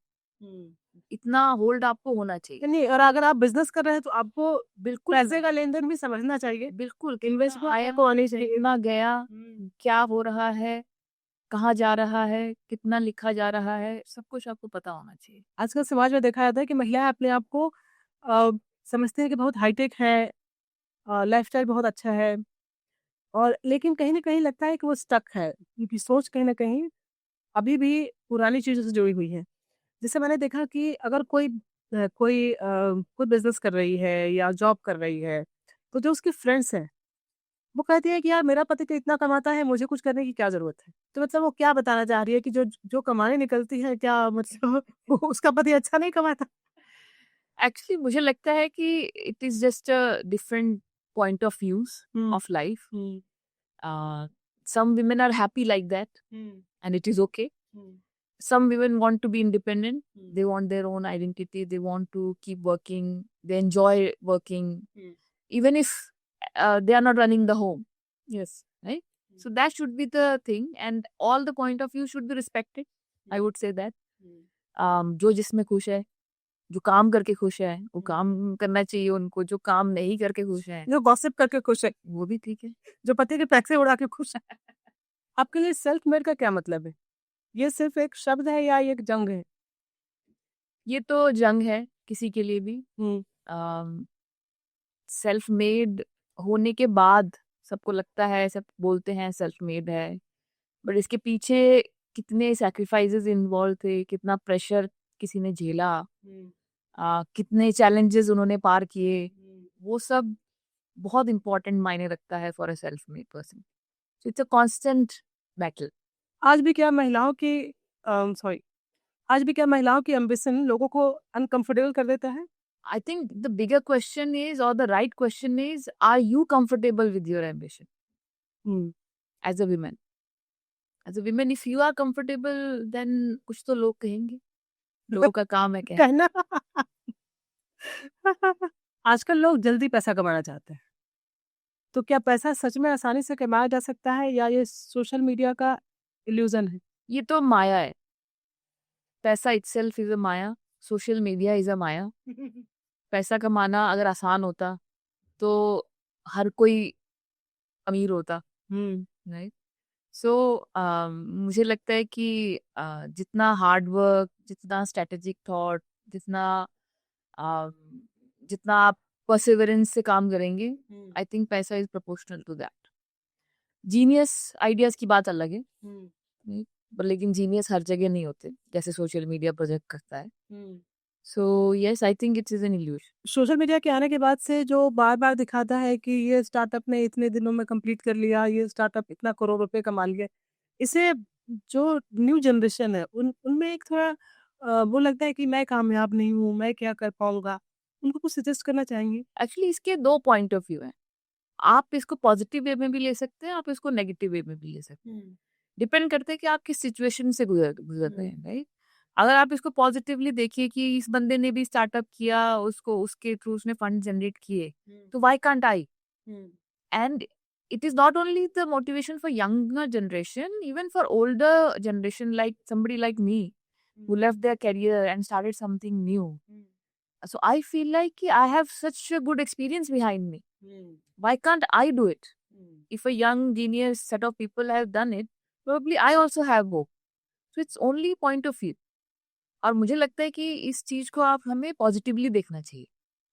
इतना होल्ड आपको होना चाहिए। नहीं, और अगर आप बिजनेस कर रहे हैं तो आपको बिल्कुल पैसे का लेन देन भी समझना चाहिए। बिल्कुल इन्वेस्टमेंट आया को आनी चाहिए। कितना गया, क्या हो रहा है, कहाँ जा रहा है, कितना लिखा जा रहा है, सब कुछ आपको पता होना चाहिए। आजकल समाज में देखा जाता है कि महिलाएं अपने आप को समझते हैं कि बहुत हाईटेक है, लाइफस्टाइल बहुत अच्छा है, और लेकिन कहीं ना कहीं लगता है कि वो स्टक है, उनकी सोच कहीं ना कहीं अभी भी पुरानी चीजों से जुड़ी हुई है। जैसे मैंने देखा कि अगर कोई बिजनेस कर रही है या जॉब कर रही है, तो जो उसके फ्रेंड्स हैं वो कहती है कि यार मेरा पति तो इतना कमाता है, मुझे कुछ करने की क्या जरूरत है। तो मतलब वो क्या बताना चाह रही है कि जो जो कमाने निकलती है, क्या मतलब उसका पति अच्छा नहीं कमाता। एक्चुअली मुझे लगता है कि it is just a different point of views of life. some women are happy like that and it is okay. Some women want to be independent. They want their own identity. They want to keep working. They enjoy working even if they are not running the home. Yes. Right? So that should be the thing and all the point of view should be respected. I would say that. जो जिसमें खुश है, जो काम करके खुश है वो काम करना चाहिए उनको, जो काम नहीं करके खुश है, जो गॉसिप करके खुश है, वो भी ठीक है। जो पति के पैसे उड़ा के खुश है। आपके लिए सेल्फ मेड का क्या मतलब है? ये सिर्फ एक शब्द है या ये एक जंग है? ये तो जंग है किसी के लिए भी। सेल्फ मेड होने के बाद सबको लगता है, सब बोलते हैं सेल्फ मेड है, बट इसके पीछे कितने सैक्रिफाइसेस इन्वॉल्व थे, कितना प्रेशर किसी ने झेला, कितने चैलेंजेस उन्होंने पार किए, वो सब बहुत इंपॉर्टेंट मायने रखता है for a self made person. So it's a constant battle. आज भी क्या महिलाओं की आज भी क्या महिलाओं की एम्बिशन लोगों को अनकंफर्टेबल कर देता है? I think the bigger question is, or the right question is, are you comfortable with your ambition as a woman? As a woman, if you are comfortable, then कुछ तो लोग कहेंगे। लोगों का काम है कहना। कहना। आजकल लोग जल्दी पैसा कमाना चाहते हैं, तो क्या पैसा सच में आसानी से कमाया जा सकता है या ये सोशल मीडिया का इल्यूजन है? ये तो माया है। पैसा itself is a maya, social media is a maya. पैसा कमाना अगर आसान होता तो हर कोई अमीर होता, राइट? सो मुझे लगता है कि जितना हार्ड वर्क, जितना स्ट्रेटेजिक थॉट, जितना um, जितना आप परसिवरेंस से काम करेंगे, आई थिंक पैसा is proportional to that. Genius ideas की बात अलग है, right? पर लेकिन जीनियस हर जगह नहीं होते जैसे सोशल मीडिया प्रोजेक्ट करता है। So yes, I think it is an illusion. Social media के आने के बाद से जो बार बार दिखाता है कि ये स्टार्टअप ने इतने दिनों में कंप्लीट कर लिया, ये स्टार्टअप इतना करोड़ रुपए कमा लिया, इसे जो न्यू जनरेशन है उनमें एक थोड़ा वो लगता है कि मैं कामयाब नहीं हूँ, मैं क्या कर पाऊंगा। उनको कुछ सजेस्ट करना चाहेंगे? एक्चुअली इसके दो पॉइंट ऑफ व्यू हैं। आप इसको पॉजिटिव वे में भी ले सकते हैं, आप इसको नेगेटिव वे में भी ले सकते हैं। डिपेंड करता है कि आप किस सिचुएशन से गुजर रहे हैं, राइट? अगर आप इसको पॉजिटिवली देखिए कि इस बंदे ने भी स्टार्टअप किया, उसको उसके थ्रू उसने फंड जनरेट किए, तो why can't I? And it is not only the motivation for younger generation, even for older generation, like somebody like me who left their career and started something new. So I feel like I have such a good experience behind me. Why can't I do it? If a young genius set of people have done it, probably I also have hope. So it's only point of view. और मुझे लगता है कि इस चीज को आप हमें पॉजिटिवली देखना चाहिए,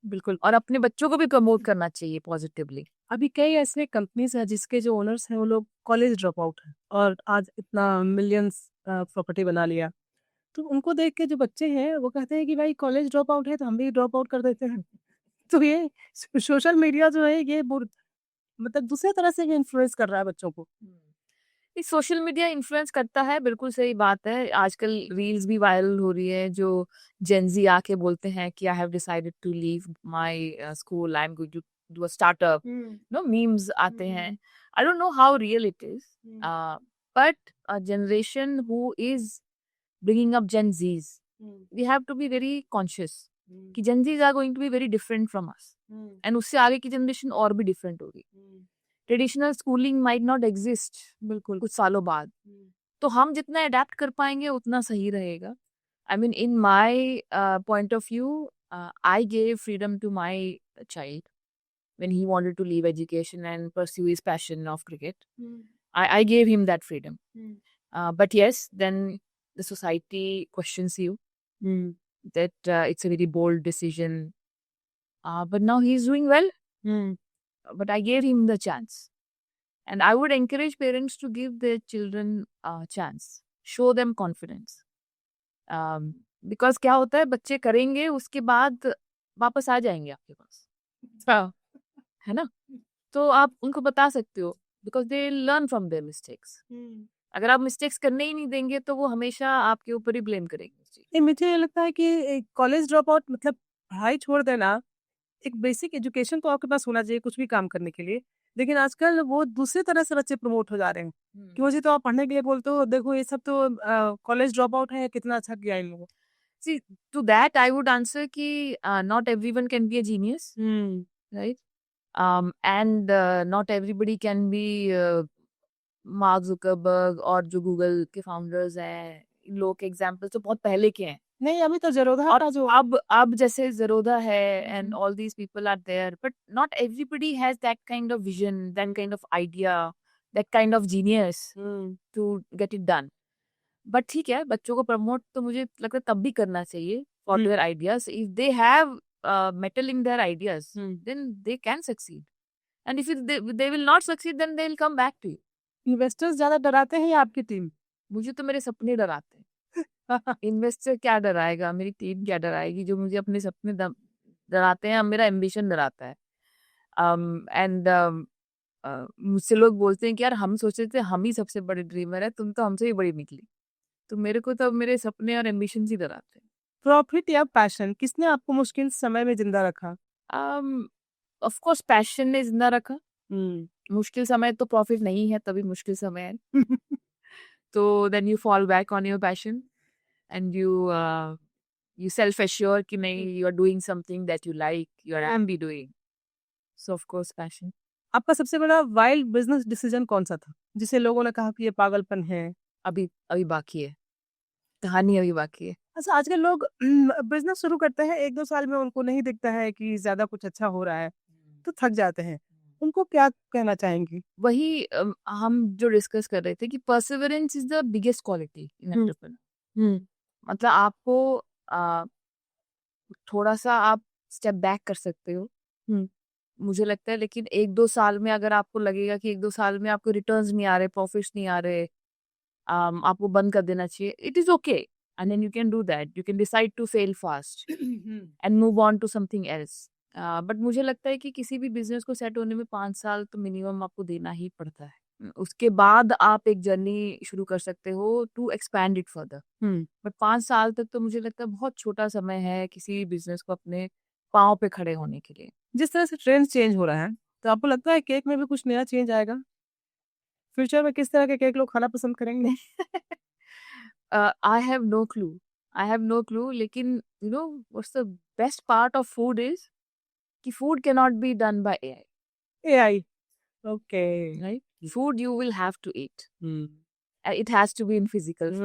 बिल्कुल। और अपने बच्चों को भी प्रमोट करना चाहिए पॉजिटिवली। अभी कई ऐसे कंपनीज हैं जिसके जो ओनर्स हैं वो लोग कॉलेज ड्रॉप आउट हैं और आज इतना मिलियंस प्रॉपर्टी बना लिया। तो उनको देख के जो बच्चे हैं वो कहते हैं कि भाई कॉलेज ड्रॉप आउट है तो हम भी ड्रॉप आउट कर देते हैं। तो ये सोशल मीडिया जो है ये मतलब दूसरे तरह से इन्फ्लुएंस कर रहा है बच्चों को। इस सोशल मीडिया इन्फ्लुएंस करता है, बिल्कुल सही बात है। आजकल रील्स भी वायरल हो रही है जो जेनजी आके बोलते हैं कि I have decided to leave my school, I am going to do a startup, no memes आते हैं। I don't know how real it is, but a generation who is bringing up Gen Zs, we have to be very conscious कि Gen Zs are going to be very different from us, and उससे आगे की generation और भी different होगी। Traditional schooling might not exist बिल्कुल। कुछ सालों बाद, तो हम जितना अडेप्ट कर पाएंगे उतना सही रहेगा। I mean in my point of view, I gave freedom to my child when he wanted to leave education and pursue his passion of cricket. I gave him that freedom. But yes, then the society questions you that it's a very bold decision. But now he's doing well. But I gave him the chance. And I would encourage parents to give their children a chance. Show them confidence. Because क्या होता है, बच्चे करेंगे उसके बाद वापस आ जाएंगे आपके पास, है ना? तो आप उनको बता सकते हो, because they learn from their mistakes. अगर आप मिस्टेक्स करने ही नहीं देंगे तो वो हमेशा आपके ऊपर ही ब्लेम करेंगे। नहीं, मुझे लगता है कि कॉलेज ड्रॉप आउट मतलब पढ़ाई छोड़ देना, एक बेसिक एजुकेशन तो आपके पास होना चाहिए कुछ भी काम करने के लिए। लेकिन आजकल वो दूसरी तरह से बच्चे प्रमोट हो जा रहे हैं कि मुझे तो आप पढ़ने के लिए बोलते हो, देखो ये सब तो कॉलेज ड्रॉप आउट है, कितना अच्छा किया इन लोगों। See, to that I would answer कि not everyone can be a genius, right? And not everybody can be mark Zuckerberg और जो गूगल के फाउंडर्स हैं, इन लोगों के एग्जाम्पल्स तो बहुत पहले के हैं। नहीं, अभी तो ज़रोधा और का जो अब जैसे ज़रोधा है and all these people are there, but not everybody has that kind of vision, that kind of idea, that kind of genius to get it done. But ठीक है, बच्चों को प्रमोट तो मुझे लगता है तब भी करना चाहिए for their ideas. If they have mettle in their ideas, then they can succeed, and if they will not succeed, then they will come back to you. Investors ज़्यादा डराते हैं या आपकी टीम? मुझे तो मेरे सपने डराते हैं। इन्वेस्टर क्या डराएगा, मेरी टीम क्या डराएगी जो मुझे अपने सपने डराते हैं। मेरा एम्बिशन डराता है। एंड मुझसे लोग बोलते हैं कि यार हम सोचे थे हम ही सबसे बड़े ड्रीमर है, तुम तो हमसे ही बड़ी निकली। तो मेरे को तो मेरे सपने और एम्बिशन ही डराते हैं। प्रॉफिट या पैशन, किसने आपको मुश्किल समय में जिंदा रखा? ऑफ कोर्स पैशन ने जिंदा रखा। मुश्किल समय तो प्रॉफिट नहीं है, तभी मुश्किल समय है। तो then you fall back on your passion and you self assure कि नहीं, you are doing something that you like, you are maybe doing, so of course passion. आपका सबसे बड़ा वाइल्ड बिजनेस डिसीजन कौन सा था जिसे लोगों ने कहा कि ये पागलपन है? अभी अभी बाकी है, कहानी अभी बाकी है। अच्छा, आजकल लोग बिजनेस शुरू करते हैं, 1-2 साल में उनको नहीं दिखता है कि ज्यादा कुछ अच्छा हो रहा है, तो थक जाते हैं। उनको क्या कहना चाहेंगी? वही हम जो डिस्कस कर रहे थे कि perseverance is the biggest quality in entrepreneur. मतलब आपको थोड़ा सा आप स्टेप बैक कर सकते हो, मुझे लगता है। लेकिन 1-2 साल में अगर आपको लगेगा कि 1-2 साल में आपको रिटर्न्स नहीं आ रहे, प्रॉफिट्स नहीं आ रहे, आपको बंद कर देना चाहिए। It is okay, and then you can do that. You can decide to fail fast and move on to something else. But मुझे लगता है कि किसी भी बिजनेस को सेट होने में 5 साल तो मिनिमम आपको देना ही पड़ता है। उसके बाद आप एक जर्नी शुरू कर सकते हो to expand it further. But 5 साल तक तो मुझे लगता है बहुत छोटा समय है किसी भी बिजनेस को अपने पाँव पे खड़े होने के लिए। जिस तरह से ट्रेंड चेंज हो रहा है, तो आपको लगता है केक में भी कुछ नया चेंज आएगा? फ्यूचर में किस तरह के केक लोग खाना पसंद करेंगे? I have no clue, I have no clue. लेकिन you know what's the best part of food is कि food cannot be done by AI. AI. Okay. Right? Food you will have to eat. It has to be in physical.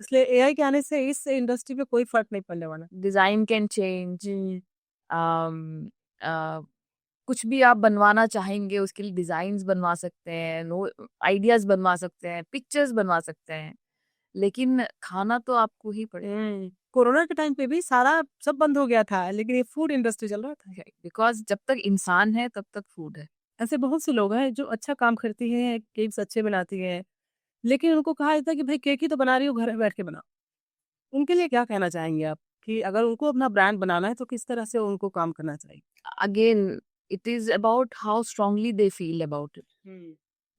इसलिए AI के आने से इस industry पे कोई फर्क नहीं पड़ने वाला। Design can change. um, uh, कुछ भी आप बनवाना चाहेंगे उसके लिए डिजाइन्स बनवा सकते हैं, नो आइडियाज बनवा सकते हैं, पिक्चर्स बनवा सकते हैं, लेकिन खाना तो आपको ही पड़ेगा। कोरोना के टाइम पे भी सारा सब बंद हो गया था, लेकिन ये फूड इंडस्ट्री चल रहा था। बिकॉज जब तक इंसान है तब तक फूड है। ऐसे बहुत से लोग हैं जो अच्छा काम करती हैं, केक्स अच्छे बनाती हैं, लेकिन उनको कहा जाता है कि भाई केक ही तो बना रही हो, घर में बैठ के बनाओ। उनके लिए क्या कहना चाहेंगे आप कि अगर उनको अपना ब्रांड बनाना है तो किस तरह से उनको काम करना चाहिए? Again it is about how strongly they feel about it,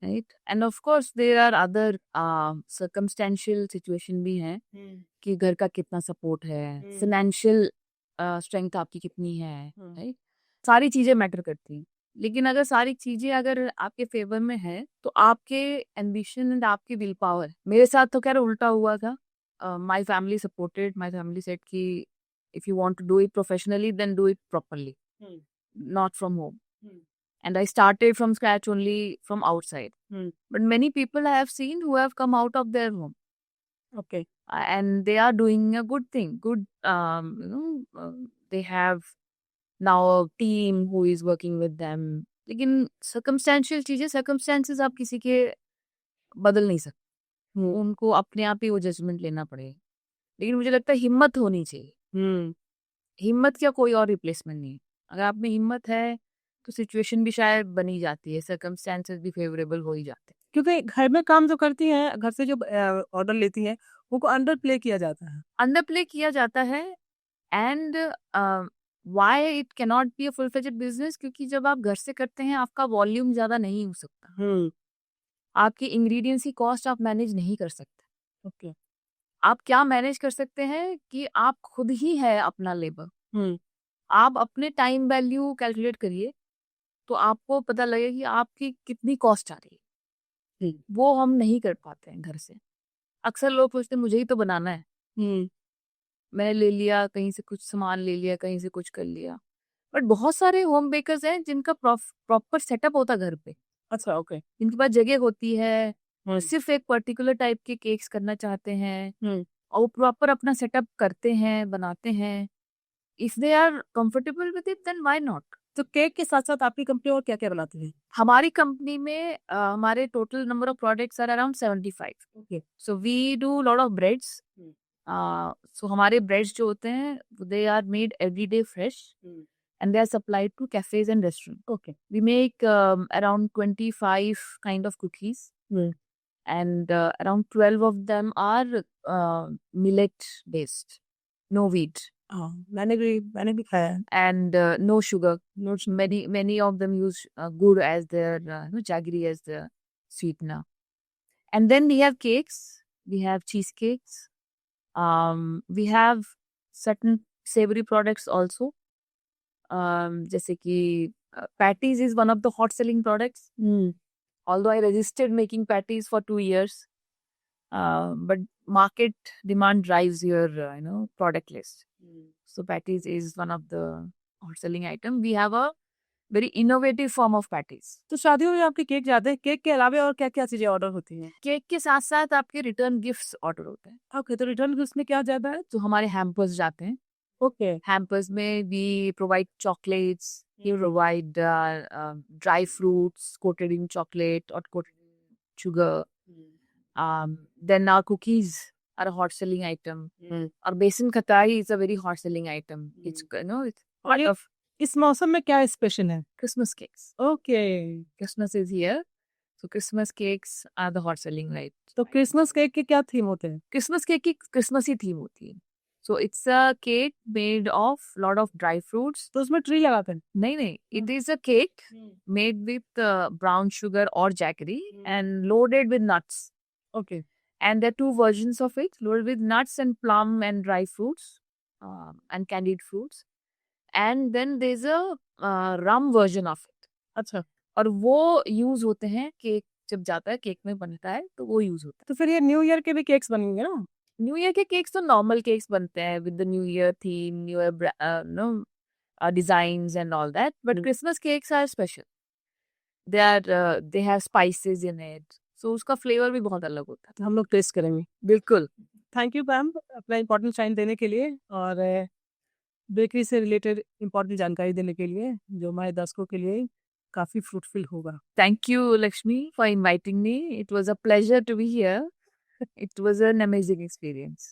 right? And of course there are other circumstantial situation भी हैं कि घर का कितना सपोर्ट है, फाइनेंशियल स्ट्रेंथ आपकी कितनी है, राइट? सारी चीजें मैटर करती हैं, लेकिन अगर सारी चीजें अगर आपके फेवर में है तो आपके एम्बिशन एंड आपकी विल पावर। मेरे साथ तो खैर उल्टा हुआ था। My family supported, my family said कि if you want to do it professionally then do it properly, not from home. And I started from scratch only from outside. But many people I have seen who have come out of their home. Okay. And they are doing a good thing. Good, they have now a team who is working with them. लेकिन circumstantial चीजें, circumstances आप किसी के बदल नहीं सकते। उनको अपने आप ही वो जजमेंट लेना पड़ेगा। लेकिन मुझे लगता है हिम्मत होनी चाहिए। हिम्मत का कोई और रिप्लेसमेंट नहीं है। अगर आप में हिम्मत है तो सिचुएशन भी शायद बनी जाती है, सर्कमस्टेंसेस भी फेवरेबल हो ही जाते हैं। क्योंकि घर में काम जो करती हैं, घर से जो ऑर्डर लेती हैं, उनको अंडर प्ले किया जाता है। अंडर प्ले किया जाता है। And why it can not be a full fledged business, क्योंकि जब आप घर से करते हैं आपका वॉल्यूम ज्यादा नहीं हो सकता, आपकी इंग्रेडिएंट्स की कॉस्ट आप मैनेज नहीं कर सकते। ओके। आप क्या मैनेज कर सकते हैं कि आप खुद ही है अपना लेबर। आप अपने टाइम वैल्यू कैलकुलेट करिए तो आपको पता लगेगा कि आपकी कितनी कॉस्ट आ रही है। वो हम नहीं कर पाते हैं घर से। अक्सर लोग सोचते हैं मुझे ही तो बनाना है, मैंने ले लिया कहीं से, कुछ सामान ले लिया कहीं से, कुछ कर लिया। बट बहुत सारे होम बेकर्स हैं जिनका प्रॉपर सेटअप होता है घर पे। अच्छा, ओके। जिनके पास जगह होती है, सिर्फ एक पर्टिकुलर टाइप के केक्स करना चाहते हैं और वो प्रॉपर अपना सेटअप करते हैं, बनाते हैं। If they are comfortable with it then why not. तो केक के साथ साथ आपकी कंपनी और क्या क्या बनाती है? हमारी कंपनी में हमारे total number of products are around 75। Okay. So we do lot of breads. So हमारे ब्रेड्स जो होते हैं they are made everyday fresh and they are supplied to cafes and restaurants. Okay. We make around 25 kind of cookies, and around 12 of them are millet based, no wheat. मैंने भी खाया है। And no sugar. Many of them use gur as their jaggery as the sweetener. And then we have cakes. We have cheesecakes. We have certain savory products also. जैसे कि patties is one of the hot selling products. Although I resisted making patties for 2 years, but market demand drives your product list. So patties is one of the hot selling item. We have a very innovative form of patties. तो शादियों में आपके cake जाते हैं, cake के अलावा और क्या क्या चीजें ऑर्डर होती हैं? केक के साथ साथ आपके रिटर्न गिफ्ट्स ऑर्डर होते हैं। ओके, तो रिटर्न गिफ्ट्स में क्या जाता है? तो हमारे हैम्पर्स जाते हैं। ओके। Hampers में we provide chocolates, we provide dry fruits coated in chocolate or coated in sugar. Then our cookies are a hot selling item. Our besan khatai is a very hot selling item. It's it's part of इस मौसम में क्या special है? Christmas cakes. Okay. Christmas is here, so Christmas cakes are the hot selling, right? तो Christmas cake के क्या theme होते हैं? Christmas cake की Christmas ही थीम होती है। So it's a cake made of lot of dry fruits. तो उसमें ट्री लगाते हैं? नहीं, it is a cake made with brown sugar or jaggery and loaded with nuts. Okay. And there are two versions of it, loaded with nuts and plum and dry fruits and candied fruits. And then there's a rum version of it. अच्छा। और वो use होते हैं cake जब जाता है, cake में बनता है तो वो यूज होता है। तो फिर ये न्यू ईयर के भी केक्स बनेंगे ना? न्यू ईयर के केक्स तो नॉर्मल केक्स बनते हैं with the new year theme, new year no designs and all that, but hmm, Christmas cakes are special. They have spices in it, so उसका flavour भी बहुत अलग होता है. तो हम लोग टेस्ट करेंगे. बिल्कुल. थैंक यू मैम अपना इम्पोर्टेंट टाइम देने के लिए और बेकरी से रिलेटेड इम्पोर्टेंट जानकारी देने के लिए जो हमारे दर्शकों के लिए काफ़ी फ्रूटफुल होगा. Thank you, Lakshmi, for inviting me. It was a pleasure to be here. It was an amazing experience.